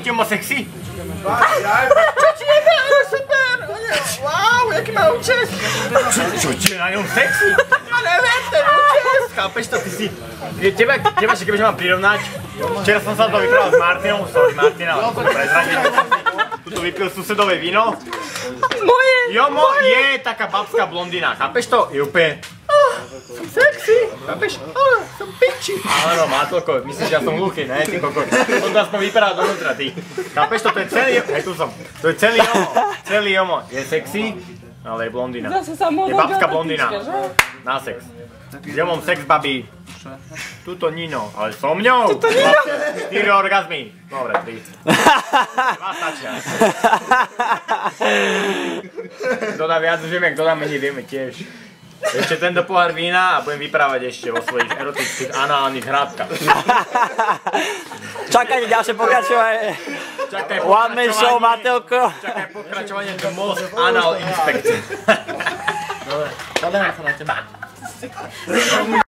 Timo sexy? Čo ti je? Super! Wow, jaký má účes! Čo ti je na ňom sexy? Ja neviem, ten účes! Chápeš to, ty si... Teba že kebyže mám prirovnať, včera som sa to vyprával s Martinom, sorry Martina, ale som prezradil, tuto vypil susedové víno. Moje! Jomo je taká babská blondina, chápeš to? Je úplne... Som sexy! Chápeš? Som piči! Áno, Mátelko, myslíš, že ja som hluchý, ne? Ty kokot. On to aspoň vypadá dovnútra, ty. Chápeš to? To je celý... Hej, tu som. To je celý Jomo. Celý Jomo. Je sexy, ale je blondina. Je babská blondina. Na sex. S Jomom sex, babi. Tuto Nino, ale so mňou. Tuto Nino. 4 orgazmy. Dobre, 3. 2 stačia. Kto dá viac, vieme, kto dá menej, vieme tiež. Ešte tento pohár vína a budem vyprávať ešte o svojich erotických análnych hrátkach. Čakajte ďalšie pokračovanie. One Man Show, Mátelko. Čakaj pokračovanie The Most Anal Inspector. Dobre, hľadáme sa na teba.